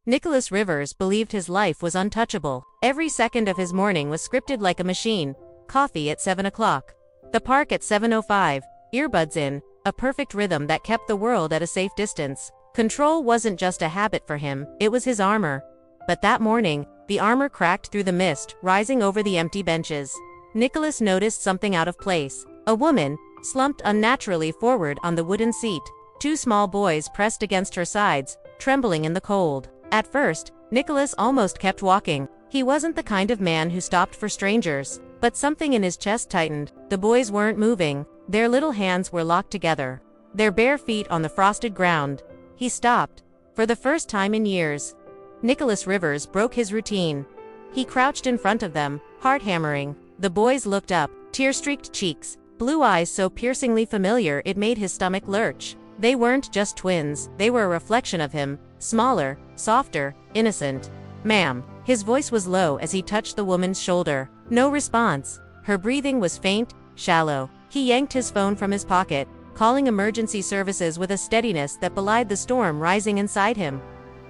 Nicholas Rivers believed his life was untouchable. Every second of his morning was scripted like a machine. Coffee at 7 o'clock. The park at 7:05, earbuds in, a perfect rhythm that kept the world at a safe distance. Control wasn't just a habit for him, it was his armor. But that morning, the armor cracked through the mist, rising over the empty benches. Nicholas noticed something out of place. A woman, slumped unnaturally forward on the wooden seat. Two small boys pressed against her sides, trembling in the cold. At first, Nicholas almost kept walking. He wasn't the kind of man who stopped for strangers. But something in his chest tightened. The boys weren't moving. Their little hands were locked together. Their bare feet on the frosted ground. He stopped. For the first time in years. Nicholas Rivers broke his routine. He crouched in front of them, heart hammering. The boys looked up, tear-streaked cheeks, blue eyes so piercingly familiar it made his stomach lurch. They weren't just twins, they were a reflection of him, smaller, softer, innocent. "Ma'am." His voice was low as he touched the woman's shoulder. No response. Her breathing was faint, shallow. He yanked his phone from his pocket, calling emergency services with a steadiness that belied the storm rising inside him.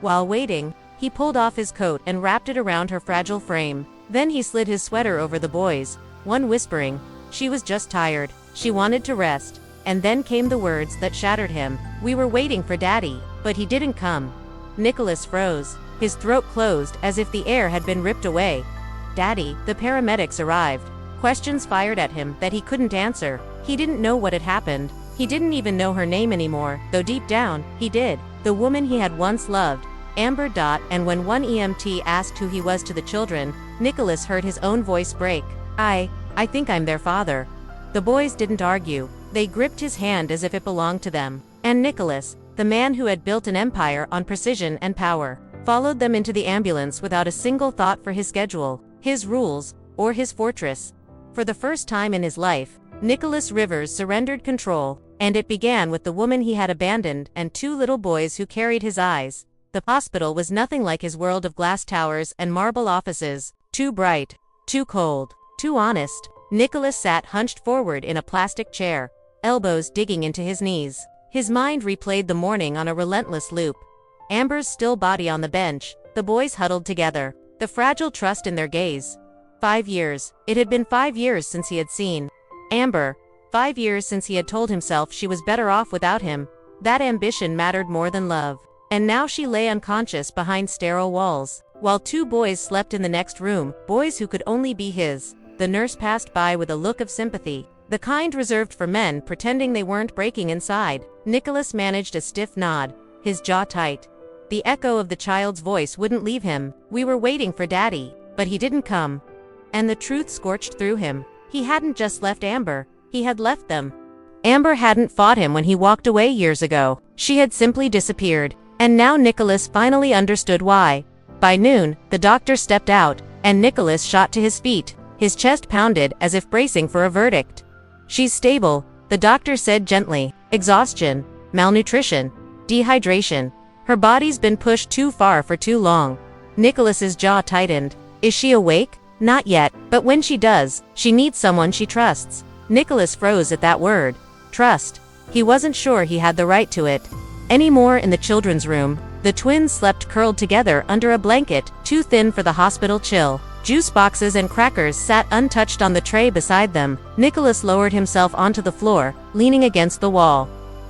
While waiting, he pulled off his coat and wrapped it around her fragile frame. Then he slid his sweater over the boys, one whispering, she was just tired. She wanted to rest. And then came the words that shattered him. "We were waiting for Daddy, but he didn't come." Nicholas froze. His throat closed as if the air had been ripped away. Daddy, the paramedics arrived. Questions fired at him that he couldn't answer. He didn't know what had happened. He didn't even know her name anymore, though deep down, he did. The woman he had once loved, Amber. And when one EMT asked who he was to the children, Nicholas heard his own voice break. I think I'm their father." The boys didn't argue. They gripped his hand as if it belonged to them. And Nicholas, the man who had built an empire on precision and power, followed them into the ambulance without a single thought for his schedule, his rules, or his fortress. For the first time in his life, Nicholas Rivers surrendered control, and it began with the woman he had abandoned and two little boys who carried his eyes. The hospital was nothing like his world of glass towers and marble offices. Too bright, too cold, too honest. Nicholas sat hunched forward in a plastic chair, elbows digging into his knees. His mind replayed the morning on a relentless loop. Amber's still body on the bench, the boys huddled together, the fragile trust in their gaze. 5 years. It had been 5 years since he had seen Amber. 5 years since he had told himself she was better off without him. That ambition mattered more than love. And now she lay unconscious behind sterile walls, while two boys slept in the next room, boys who could only be his. The nurse passed by with a look of sympathy, the kind reserved for men pretending they weren't breaking inside. Nicholas managed a stiff nod, his jaw tight. The echo of the child's voice wouldn't leave him. "We were waiting for Daddy, but he didn't come." And the truth scorched through him. He hadn't just left Amber, he had left them. Amber hadn't fought him when he walked away years ago. She had simply disappeared. And now Nicholas finally understood why. By noon, the doctor stepped out, and Nicholas shot to his feet. His chest pounded as if bracing for a verdict. "She's stable," the doctor said gently. "Exhaustion, malnutrition, dehydration. Her body's been pushed too far for too long." Nicholas's jaw tightened. "Is she awake?" "Not yet, but when she does, she needs someone she trusts." Nicholas froze at that word. Trust. He wasn't sure he had the right to it. Anymore. In the children's room, the twins slept curled together under a blanket, too thin for the hospital chill. Juice boxes and crackers sat untouched on the tray beside them. Nicholas lowered himself onto the floor, leaning against the wall,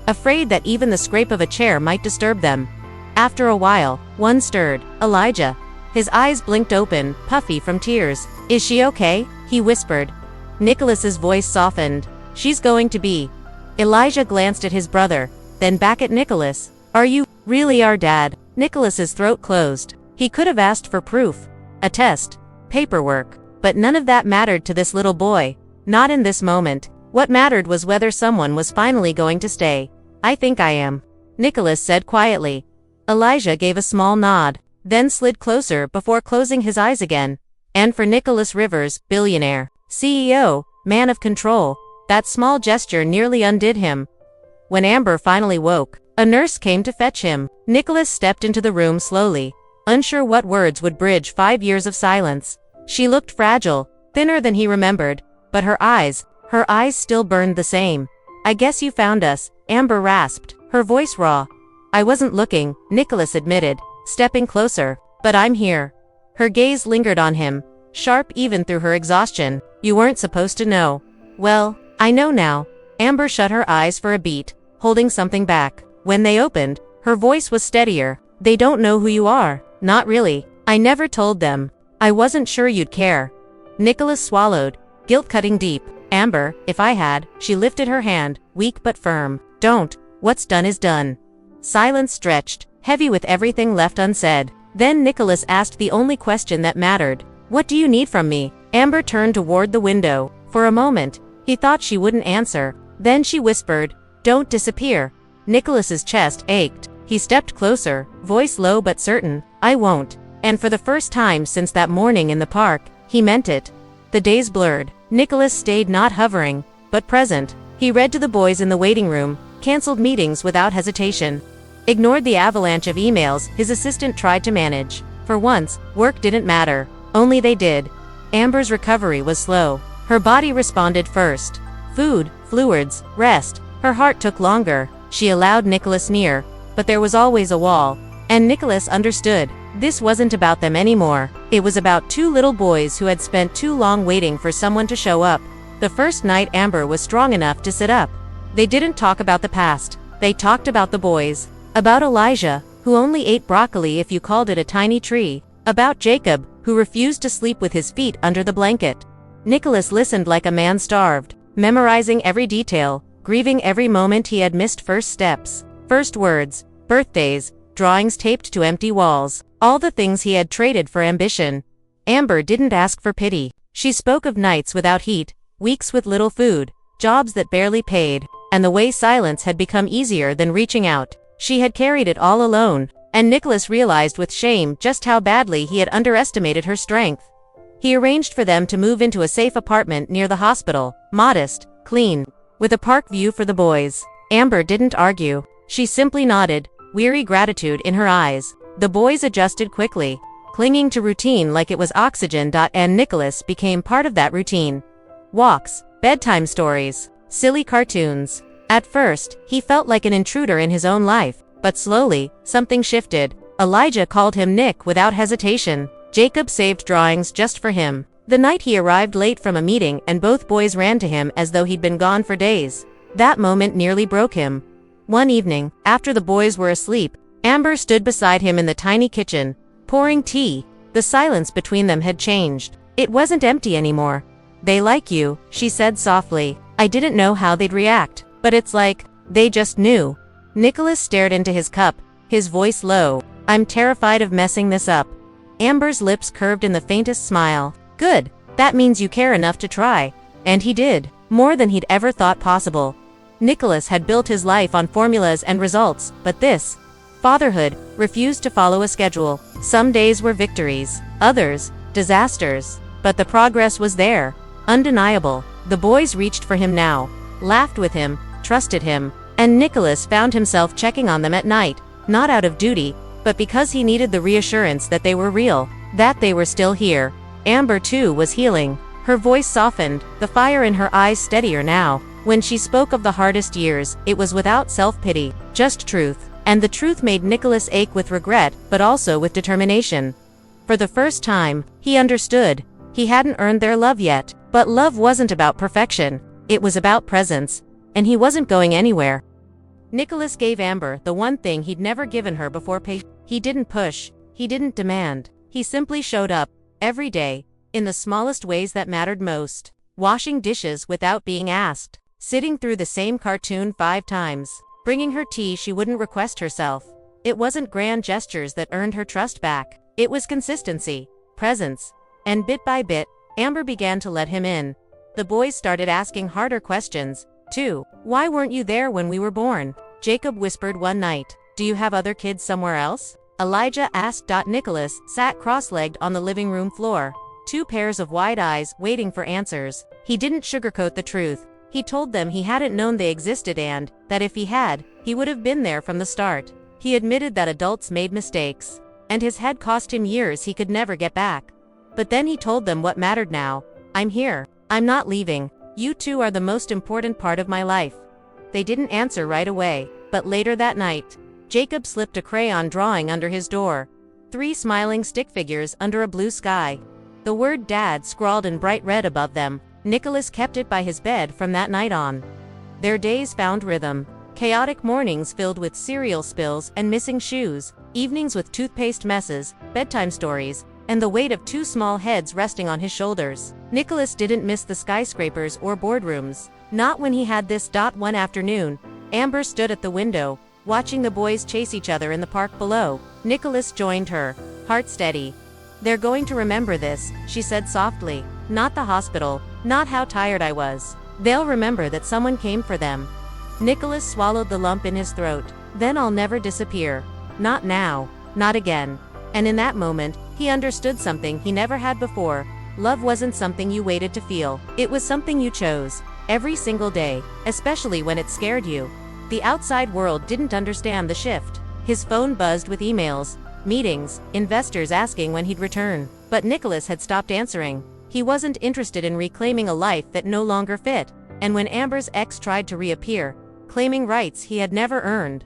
afraid that even the scrape of a chair might disturb them. After a while, one stirred. Elijah. His eyes blinked open, puffy from tears. "Is she okay?" he whispered. Nicholas's voice softened. "She's going to be." Elijah glanced at his brother, then back at Nicholas. "Are you really our dad?" Nicholas's throat closed. He could have asked for proof, a test, paperwork, but none of that mattered to this little boy. Not in this moment. What mattered was whether someone was finally going to stay. "I think I am," Nicholas said quietly. Elijah gave a small nod, then slid closer before closing his eyes again. And for Nicholas Rivers, billionaire, CEO, man of control, that small gesture nearly undid him. When Amber finally woke, a nurse came to fetch him. Nicholas stepped into the room slowly, unsure what words would bridge 5 years of silence. She looked fragile, thinner than he remembered, but her eyes still burned the same. "I guess you found us," Amber rasped, her voice raw. "I wasn't looking," Nicholas admitted. stepping closer. "But I'm here." Her gaze lingered on him, sharp even through her exhaustion. "You weren't supposed to know." "Well, I know now." Amber shut her eyes for a beat, holding something back. When they opened, her voice was steadier. "They don't know who you are." "Not really. I never told them. I wasn't sure you'd care." Nicholas swallowed, guilt cutting deep. "Amber, if I had." She lifted her hand, weak but firm. "Don't. What's done is done." Silence stretched, heavy with everything left unsaid. Then Nicholas asked the only question that mattered. "What do you need from me?" Amber turned toward the window. For a moment, he thought she wouldn't answer. Then she whispered, "Don't disappear." Nicholas's chest ached. He stepped closer, voice low but certain. "I won't." And for the first time since that morning in the park, he meant it. The days blurred. Nicholas stayed not hovering, but present. He read to the boys in the waiting room, canceled meetings without hesitation, ignored the avalanche of emails his assistant tried to manage. For once, work didn't matter. Only they did. Amber's recovery was slow. Her body responded first. Food, fluids, rest. Her heart took longer. She allowed Nicholas near, but there was always a wall. And Nicholas understood. This wasn't about them anymore. It was about two little boys who had spent too long waiting for someone to show up. The first night Amber was strong enough to sit up. They didn't talk about the past. They talked about the boys. About Elijah, who only ate broccoli if you called it a tiny tree. About Jacob, who refused to sleep with his feet under the blanket. Nicholas listened like a man starved, memorizing every detail, grieving every moment he had missed. First steps, first words, birthdays, drawings taped to empty walls, all the things he had traded for ambition. Amber didn't ask for pity. She spoke of nights without heat, weeks with little food, jobs that barely paid, and the way silence had become easier than reaching out. She had carried it all alone, and Nicholas realized with shame just how badly he had underestimated her strength. He arranged for them to move into a safe apartment near the hospital, modest, clean, with a park view for the boys. Amber didn't argue. She simply nodded, weary gratitude in her eyes. The boys adjusted quickly, clinging to routine like it was oxygen. And Nicholas became part of that routine. Walks, bedtime stories, silly cartoons. At first, he felt like an intruder in his own life, but slowly, something shifted. Elijah called him Nick without hesitation. Jacob saved drawings just for him. The night he arrived late from a meeting and both boys ran to him as though he'd been gone for days. That moment nearly broke him. One evening, after the boys were asleep, Amber stood beside him in the tiny kitchen, pouring tea. The silence between them had changed. It wasn't empty anymore. "They like you," she said softly. "I didn't know how they'd react, but it's like, they just knew." Nicholas stared into his cup, his voice low. "I'm terrified of messing this up." Amber's lips curved in the faintest smile. "Good. That means you care enough to try." And he did, more than he'd ever thought possible. Nicholas had built his life on formulas and results, but this, fatherhood, refused to follow a schedule. Some days were victories, others, disasters. But the progress was there, undeniable. The boys reached for him now, laughed with him, trusted him, and Nicholas found himself checking on them at night, not out of duty, but because he needed the reassurance that they were real, that they were still here. Amber too was healing. Her voice softened, the fire in her eyes steadier now. When she spoke of the hardest years, it was without self-pity, just truth. And the truth made Nicholas ache with regret, but also with determination. For the first time, he understood. He hadn't earned their love yet, but love wasn't about perfection. It was about presence. And he wasn't going anywhere. Nicholas gave Amber the one thing he'd never given her before. He didn't push. He didn't demand. He simply showed up, every day, in the smallest ways that mattered most. Washing dishes without being asked. Sitting through the same cartoon 5 times. Bringing her tea she wouldn't request herself. It wasn't grand gestures that earned her trust back. It was consistency, presence. And bit by bit, Amber began to let him in. The boys started asking harder questions, too. "Why weren't you there when we were born?" Jacob whispered one night. "Do you have other kids somewhere else?" Elijah asked. Nicholas sat cross-legged on the living room floor. 2 pairs of wide eyes waiting for answers. He didn't sugarcoat the truth. He told them he hadn't known they existed and that if he had, he would have been there from the start. He admitted that adults made mistakes, and his head cost him years he could never get back. But then he told them what mattered now. "I'm here. I'm not leaving. You two are the most important part of my life." They didn't answer right away, but later that night, Jacob slipped a crayon drawing under his door. 3 smiling stick figures under a blue sky. The word Dad scrawled in bright red above them. Nicholas kept it by his bed from that night on. Their days found rhythm. Chaotic mornings filled with cereal spills and missing shoes, evenings with toothpaste messes, bedtime stories, and the weight of 2 small heads resting on his shoulders. Nicholas didn't miss the skyscrapers or boardrooms. Not when he had this. One afternoon, Amber stood at the window, watching the boys chase each other in the park below. Nicholas joined her, heart steady. "They're going to remember this," she said softly. "Not the hospital, not how tired I was. They'll remember that someone came for them." Nicholas swallowed the lump in his throat. "Then I'll never disappear. Not now. Not again." And in that moment, he understood something he never had before. Love wasn't something you waited to feel. It was something you chose. Every single day, especially when it scared you. The outside world didn't understand the shift. His phone buzzed with emails, meetings, investors asking when he'd return. But Nicholas had stopped answering. He wasn't interested in reclaiming a life that no longer fit. And when Amber's ex tried to reappear, claiming rights he had never earned,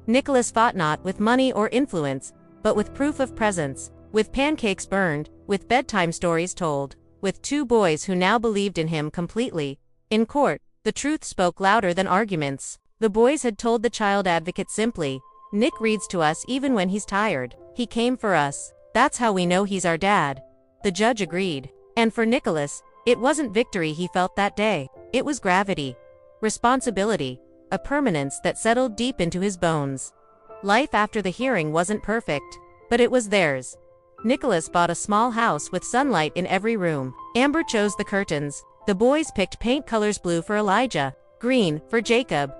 Nicholas fought not with money or influence, but with proof of presence, with pancakes burned, with bedtime stories told, with 2 boys who now believed in him completely. In court, the truth spoke louder than arguments. The boys had told the child advocate simply, "Nick reads to us even when he's tired. He came for us. That's how we know he's our dad." The judge agreed. And for Nicholas, it wasn't victory he felt that day. It was gravity, responsibility, a permanence that settled deep into his bones. Life after the hearing wasn't perfect, but it was theirs. Nicholas bought a small house with sunlight in every room. Amber chose the curtains. The boys picked paint colors: blue for Elijah, green for Jacob.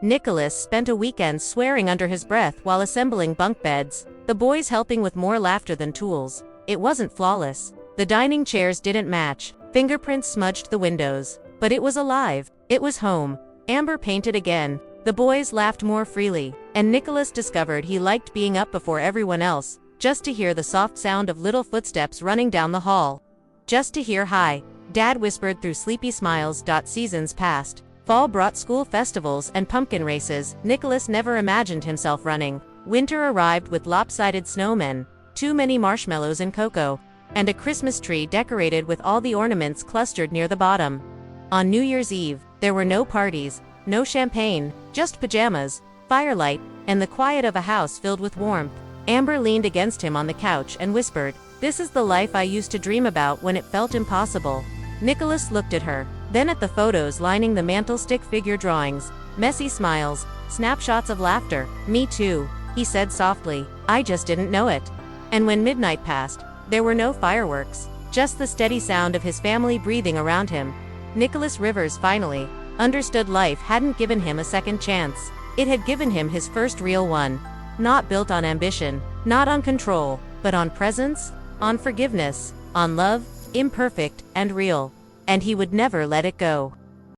Nicholas spent a weekend swearing under his breath while assembling bunk beds, the boys helping with more laughter than tools. It wasn't flawless. The dining chairs didn't match, fingerprints smudged the windows. But it was alive. It was home. Amber painted again. The boys laughed more freely, and Nicholas discovered he liked being up before everyone else, just to hear the soft sound of little footsteps running down the hall. Just to hear "Hi, Dad" whispered through sleepy smiles. Seasons passed. Fall brought school festivals and pumpkin races. Nicholas never imagined himself running. Winter arrived with lopsided snowmen, too many marshmallows and cocoa, and a Christmas tree decorated with all the ornaments clustered near the bottom. On New Year's Eve, there were no parties, no champagne, just pajamas, firelight, and the quiet of a house filled with warmth. Amber leaned against him on the couch and whispered, "This is the life I used to dream about when it felt impossible." Nicholas looked at her, then at the photos lining the mantel: stick figure drawings, messy smiles, snapshots of laughter. "Me too," he said softly. "I just didn't know it." And when midnight passed, there were no fireworks, just the steady sound of his family breathing around him. Nicholas Rivers finally understood life hadn't given him a second chance. It had given him his first real one. Not built on ambition, not on control, but on presence, on forgiveness, on love, imperfect and real. And he would never let it go.